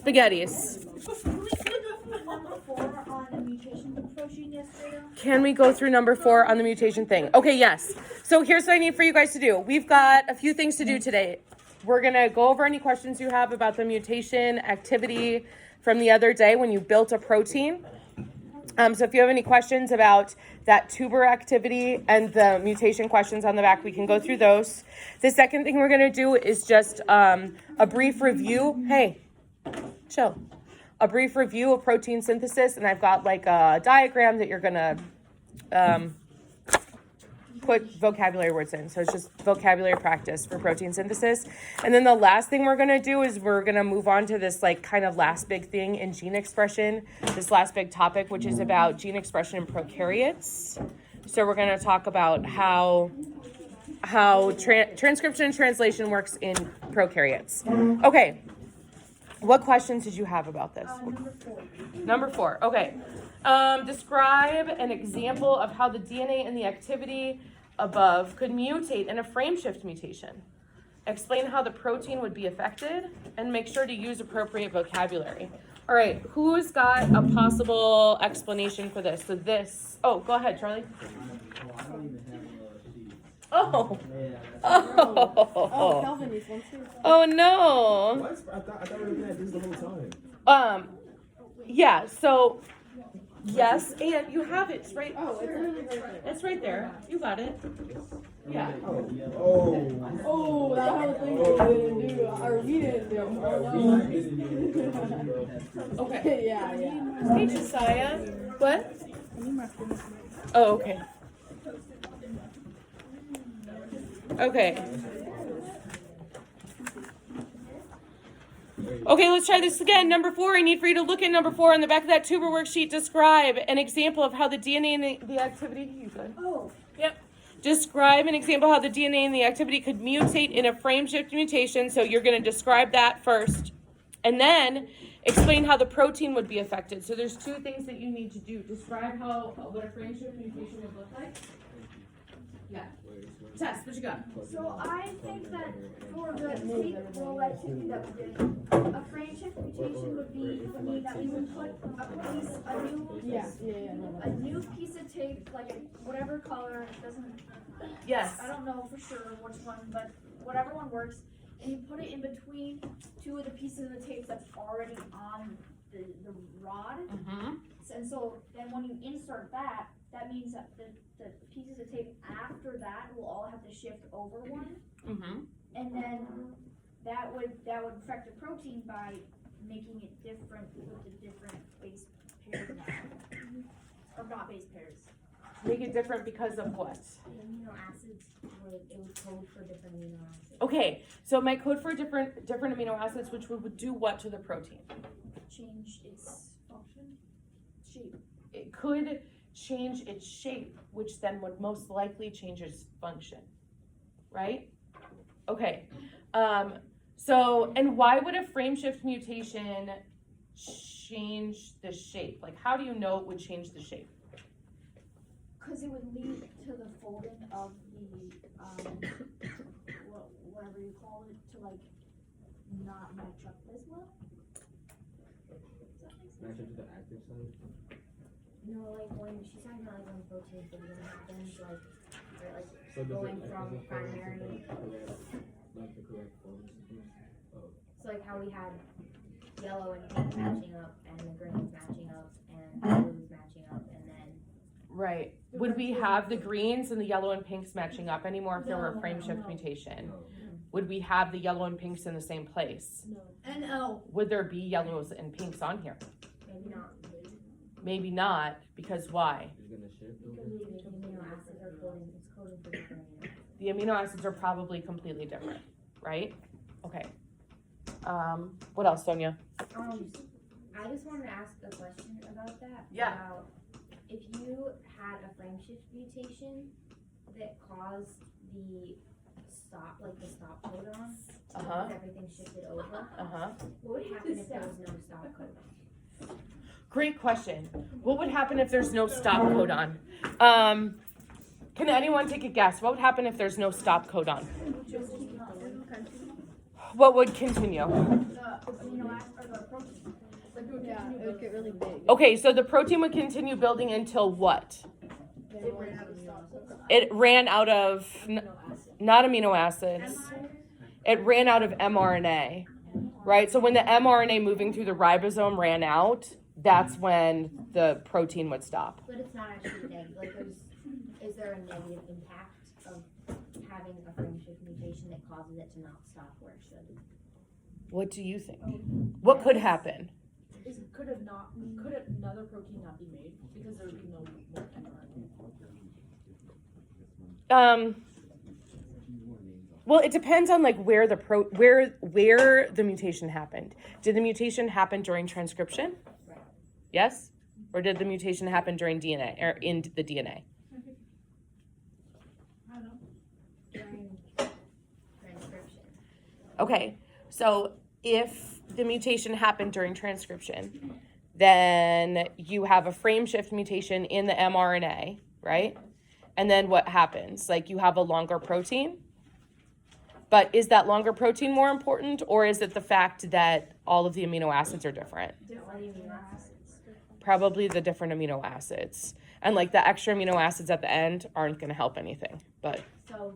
Spaghettis. Can we go number 4 on the mutation protein yesterday? Can we go through number 4 on the mutation thing? Okay, yes. So here's what I need for you guys to do. We've got a few things to do today. We're going to go over any questions you have about the mutation activity from the other day when you built a protein. So if you have any questions about that tuber activity and the mutation questions on the back, we can go through those. The second thing we're going to do is just a brief review. Hey, chill. A brief review of protein synthesis, and I've got like a diagram that you're going to put vocabulary words in. So it's just vocabulary practice for protein synthesis. And then the last thing we're going to do is we're going to move on to this like kind of last big thing in gene expression, this last big topic, which is about gene expression in prokaryotes. So we're going to talk about how transcription and translation works in prokaryotes. Okay. What questions did you have about this? Number 4. Okay. Describe an example of how the DNA in the activity above could mutate in a frameshift mutation. Explain how the protein would be affected, and make sure to use appropriate vocabulary. All right, who's got a possible explanation for this? So this, oh, go ahead, Charlie. Oh. Oh. Calvin needs one too. Oh no. What? I thought we were looking at this the whole time. Yeah, so yes, and you have it right. Oh, it's really right there. It's right there. You got it. Yeah. Oh, that whole thing we didn't do, or we didn't do. Oh, no. Okay. Yeah. Hey, Josiah. What? Oh, okay. Okay. Okay, let's try this again. Number 4, I need for you to look at number 4 on the back of that tuber worksheet. Describe an example of how the DNA in the activity. You good? Oh. Yep. Describe an example how the DNA in the activity could mutate in a frameshift mutation. So you're going to describe that first. And then explain how the protein would be affected. So there's 2 things that you need to do. Describe what a frameshift mutation would look like. Yeah. Tess, what you got? So I think that for the tape roll activity that we did, a frameshift mutation would mean that we would put a new piece of tape, like whatever color, it doesn't. Yes. I don't know for sure which one, but whatever one works, and you put it in between 2 of the pieces of the tape that's already on the rod. Mm-hmm. And so then when you insert that, that means that the pieces of tape after that will all have to shift over one. Mm-hmm. And then that would affect the protein by making it different with the different base pairs now. Or not base pairs. Make it different because of what? The amino acids, it would code for different amino acids. Okay, so it might code for different amino acids, which would do what to the protein? Change its function, shape. It could change its shape, which then would most likely change its function, right? Okay, so, and why would a frameshift mutation change the shape? Like, how do you know it would change the shape? Because it would lead to the folding of the, whatever you call it, to like not match up as well. Match up to the active side. No, like when she's talking about like when protein folding happens, like So going from primary. Like the correct folding sequence. Oh. So like how we had yellow and pink matching up, and the greens matching up, and the blues matching up, and then. Right. Would we have the greens and the yellow and pinks matching up anymore if there were a frameshift mutation? No. Would we have the yellow and pinks in the same place? No. Would there be yellows and pinks on here? Maybe not. Maybe not, because why? It's gonna shift. Because the amino acids are coding, it's coding for different amino acids. The amino acids are probably completely different, right? Okay. What else, Sonia? I just wanted to ask a question about that. Yeah. About if you had a frameshift mutation that caused the stop codon, Uh-huh. so everything shifted over, Uh-huh. what would happen if there was no stop codon? Great question. What would happen if there's no stop codon? Can anyone take a guess? What would happen if there's no stop codon? What would continue? The amino acid or the protein. Yeah, it would get really big. Okay, so the protein would continue building until what? It ran out of, not amino acids. It ran out of mRNA, right? So when the mRNA moving through the ribosome ran out, that's when the protein would stop. But it's not actually negative. Like, is there a negative impact of having a frame shift mutation that causes it to not stop where it should? What do you think? What could happen? Could another protein not be made because there would be no more mRNA? Well, it depends on like where the mutation happened. Did the mutation happen during transcription? Yes? Or did the mutation happen during DNA or in the DNA? During transcription. Okay, so if the mutation happened during transcription, then you have a frame shift mutation in the mRNA, right? And then what happens? Like you have a longer protein. But is that longer protein more important, or is it the fact that all of the amino acids are different? Probably the different amino acids. And like the extra amino acids at the end aren't going to help anything. But So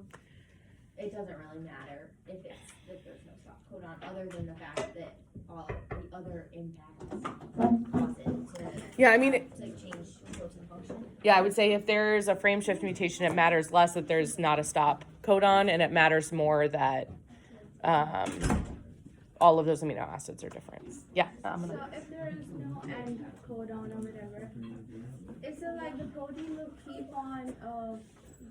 it doesn't really matter if there's no stop codon, other than the fact that all the other impacts cause it to, yeah, I mean, to change protein function. yeah, I would say if there's a frame shift mutation, it matters less that there's not a stop codon, and it matters more that all of those amino acids are different. Yeah. So if there is no end codon or whatever, is it like the protein will keep on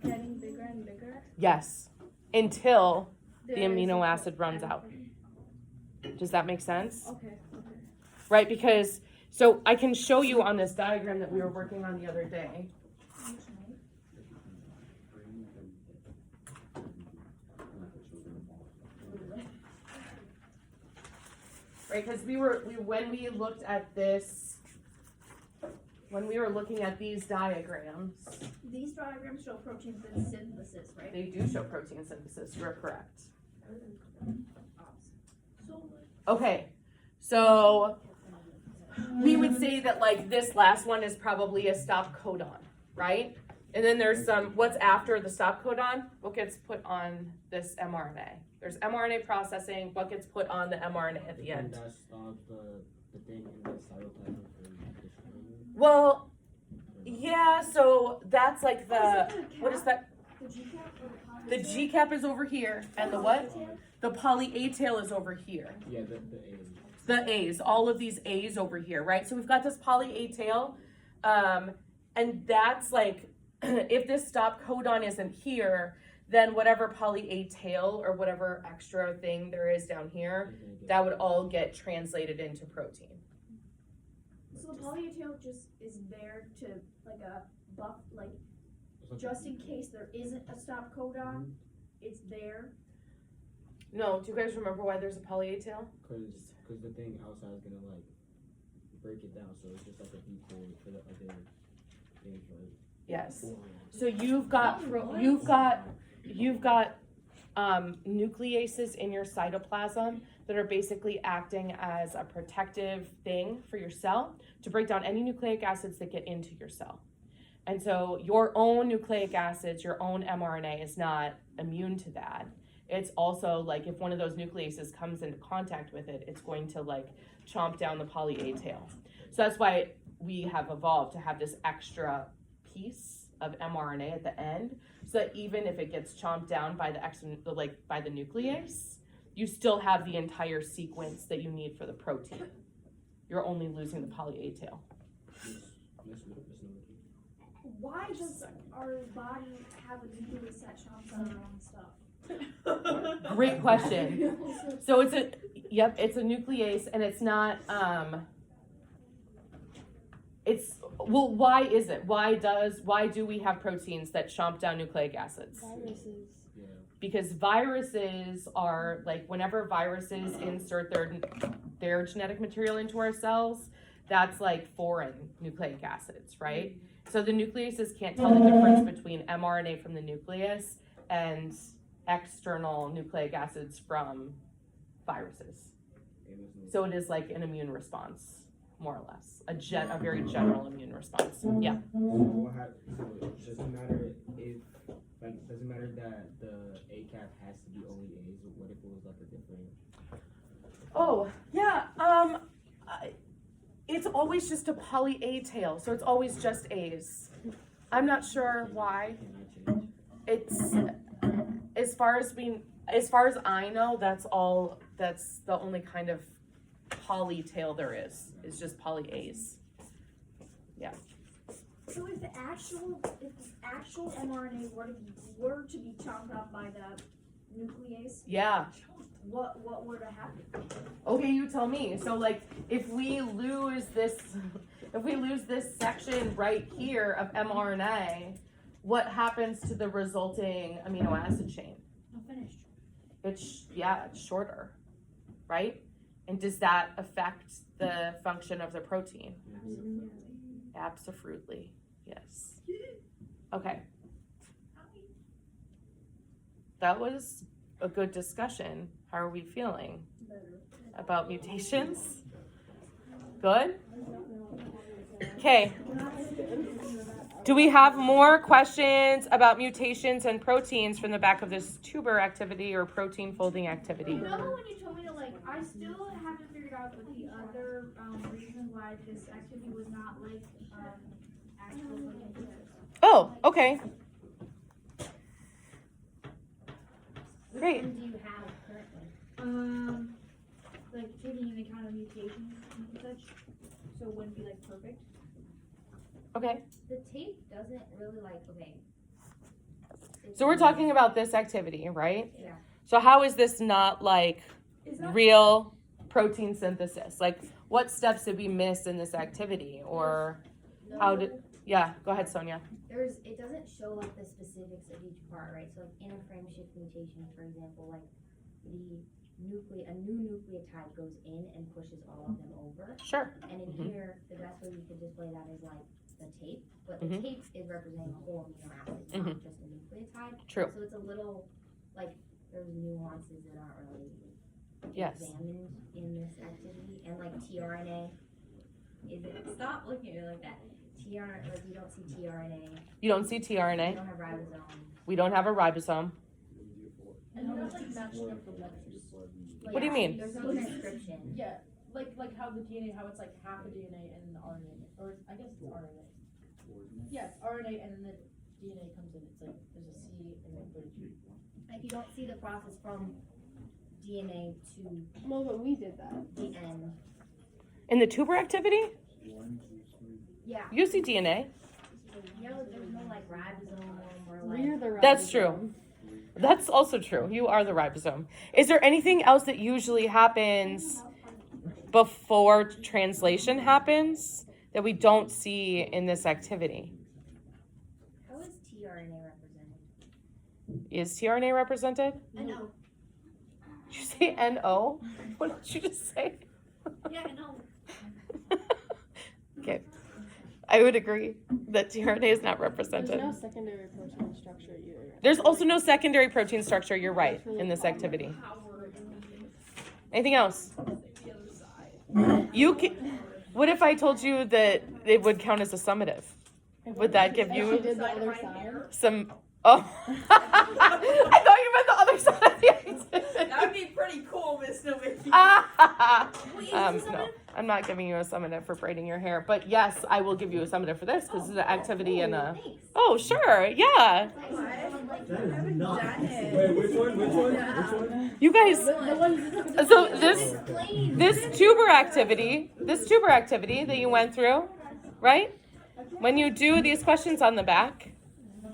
getting bigger and bigger? Yes, until the There is amino a acid runs end out. codon. Does that make sense? Okay. Right, because, so I can show you on this diagram that we were working on the other day. Right, because when we looked at this, when we were looking at these diagrams, These diagrams show protein synthesis, right? they do show protein synthesis, you're correct. So Okay, so we would say that like this last one is probably a stop codon, right? And then there's what's after the stop codon? What gets put on this mRNA? There's mRNA processing, what gets put on the mRNA at the end? And that stops the thing in the cytoplasm from destroying. Well, yeah, so that's like what is that? the GCAP or the The GCAP is over here, and the what? The poly A tail is over here. Yeah, the A. The A's, all of these A's over here, right? So we've got this poly A tail, and that's like, if this stop codon isn't here, then whatever poly A tail or whatever extra thing there is down here, that would all get translated into protein. So the polyatail just is there to like a buff, like just in case there isn't a stop codon, it's there. No, do you guys remember why there's a poly A tail? Cause the thing outside is gonna like break it down, so it's just like a decoy for the other things, right? Yes. So you've got nucleases in your cytoplasm that are basically acting as a protective thing for your cell to break down any nucleic acids that get into your cell. And so your own nucleic acids, your own mRNA is not immune to that. It's also like if one of those nucleases comes into contact with it, it's going to like chomp down the poly A tail. So that's why we have evolved to have this extra piece of mRNA at the end, so that even if it gets chomped down by by the nuclease, you still have the entire sequence that you need for the protein. You're only losing the poly A tail. Why does our body have a nucleus that chomps out our own stuff? Great question. So it's a nuclease, and it's not why is it? Why do we have proteins that chomp down nucleic acids? Viruses. Yeah. Because viruses are like, whenever viruses insert their genetic material into our cells, that's like foreign nucleic acids, right? So the nucleases can't tell the difference between mRNA from the nucleus and external nucleic acids from viruses. So it is like an immune response. more or less. A very general immune response. Yeah. So what so it doesn't matter if, like, doesn't matter that the ACAP has to be only A's. What if it was like a different? Oh, yeah. It's always just a poly A tail, so it's always just A's. I'm not sure why. Can I change? It's as far as I know, that's the only kind of poly tail there is just poly A's. Yeah. So if the actual mRNA were to be chopped up by the nuclease, Yeah. what would have happened? Okay, you tell me. So like if we lose this section right here of mRNA, what happens to the resulting amino acid chain? I'm finished. It's shorter, right? And does that affect the function of the protein? Absolutely, yes. Okay. That was a good discussion. How are we feeling about mutations? Good? Okay. Do we have more questions about mutations and proteins from the back of this tuber activity or protein folding activity? Remember when you told me to I still haven't figured out what the other reason why this activity was not actual protein. Oh, okay. Great. Which one do you have currently? Taking into account of mutations and such, so it wouldn't be perfect. Okay. The tape doesn't really okay. So we're talking about this activity, right? Yeah. So how is this not real protein synthesis? Like what steps did we miss in this activity or how did, go ahead, Sonia. It doesn't show the specifics of each part, right? So in a frame shift mutation, for example, a new nucleotide goes in and pushes all of them over. Sure. And in here, the best way we could display that is the tape, but the tape is representing a whole amino acid, not just a nucleotide. True. So it's a little there's nuances that aren't really examined in this activity, and tRNA stop looking at me like that. tRNA, you don't see tRNA. You don't see tRNA. You don't have ribosome. We don't have a ribosome. And how much matching up the letters? What do you mean? There's no transcription. Yeah, like how the DNA, how it's half a DNA and an RNA, or I guess it's RNA. Yeah, it's RNA and then the DNA comes in. It's there's a C and then there's a G. You don't see the process from DNA to Well, but we did that. the end. In the tuber activity, Yeah. you see DNA. There's no ribosome or We're the That's ribosome. true. That's also true. You are the ribosome. Is there anything else that usually happens before translation happens that we don't see in this activity? How is tRNA represented? Is tRNA represented? No. Did you say NO? What did you just say? Yeah, no. Okay. I would agree that tRNA is not represented. There's no secondary protein structure either. There's also no secondary protein structure, you're right, in this activity. Anything else? What if I told you that it would count as a summative? Would that give She you did the other side. some, oh. I thought you meant the other side of the activity. That would be pretty cool, Miss Novicki. No, I'm not giving you a summative for braiding your hair, but yes, I will give you a summative for this because it's an activity and a. Oh, sure, yeah. Wait, which one? You guys. So this tuber activity that you went through, right? When you do these questions on the back,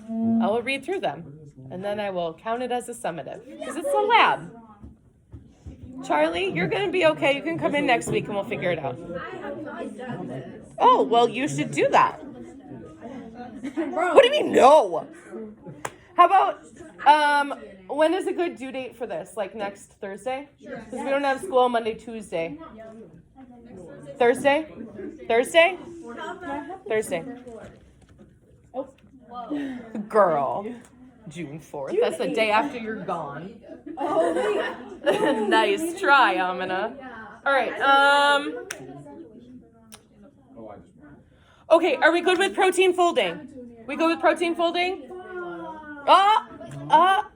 I will read through them, and then I will count it as a summative because it's a lab. Charlie, you're going to be okay. You can come in next week and we'll figure it out. I have not done this. Oh, well, you should do that. What do you mean, no? How about, when is a good due date for this? Next Thursday? Because we don't have school Monday, Tuesday. Thursday? Thursday? Thursday. Oh. Girl. June 4th. That's the day after you're gone. Oh, Nice try, Amina. All right. Okay, are we good with protein folding? We good with protein folding? Oh.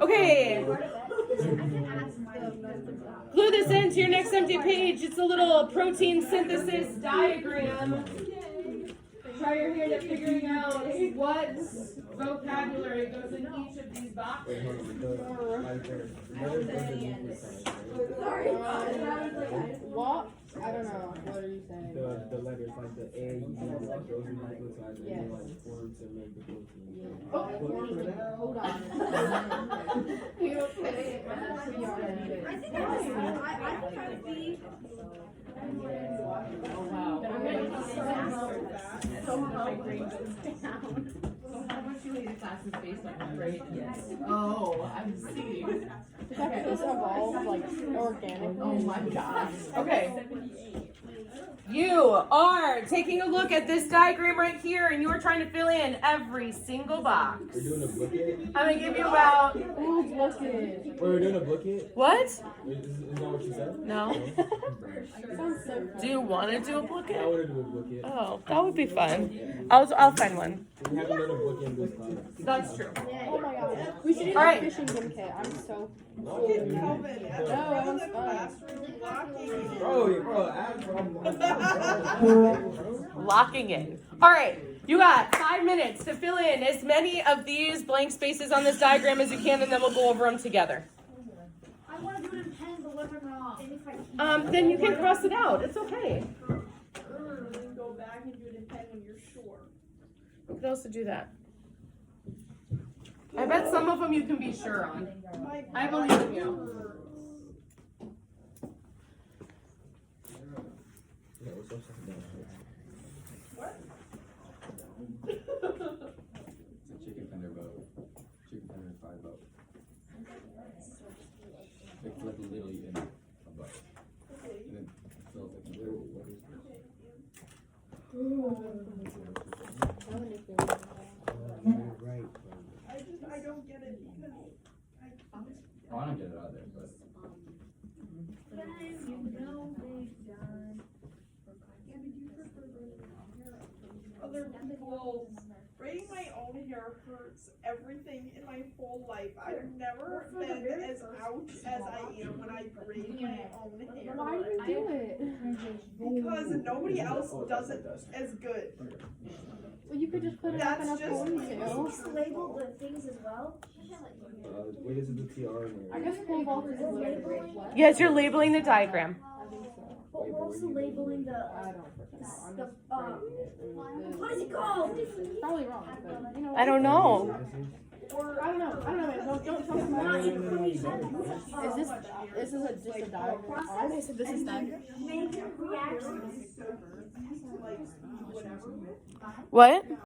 Okay. Glue this into your next empty page. It's a little protein synthesis diagram. Try your hand at figuring out what vocabulary goes in each of these boxes. What? I don't know. What are you saying? The letters like the A, U, like those are nucleotides and they like form to make the protein. Hold on. You okay? I think I try to be. Oh wow. How much you hate the class is based on, right? Yes. Oh, I see. Does that just evolve like organically? Oh my gosh. Okay. You are taking a look at this diagram right here and you are trying to fill in every single box. We're doing a booklet? I'm gonna give you about Who's looking? We're doing a booklet? what? Is that what you said? No. Sounds so Do you want to do a I booklet? want to do a booklet. Oh, that would be fun. I'll find one. We haven't done a booklet in this class. That's true. Oh my god. We should do All a right. fishing game kit. I'm so. No, No, I'm fun. bro, Locking in. All right. You got 5 minutes to fill in as many of these blank spaces on this diagram as you can, and then we'll go over them together. I want to do it in pen, but what if I'm wrong? Then you can cross it out. It's okay. Go back and do it in pen when you're sure. You can also do that. I bet some of them you can be sure on. I believe in you. It's a chicken tender boat. Chicken tender and fried boat. It's like literally in a boat. And it feels like literally what is this? Right. I don't get it because Oh, I don't get it either, but. other people braiding my own hair hurts everything in my whole life. I've never been as ouch as I am when I braid my own hair. Why do you do it? Because nobody else does it as good. Well, you could just put it up in a That's just ponytail. Label the things as well. Wait, is it the TR in I there? guess pole vault is labeling. Yes, you're labeling the diagram. I think so. But we're also labeling the, I don't freaking know. I'm the just braiding it. what is it called? It's probably wrong, but you know. I don't know. Or I don't know. Man. Don't tell me. This is just a diagram. I said this is diagram. Make reactions. Like whatever. What?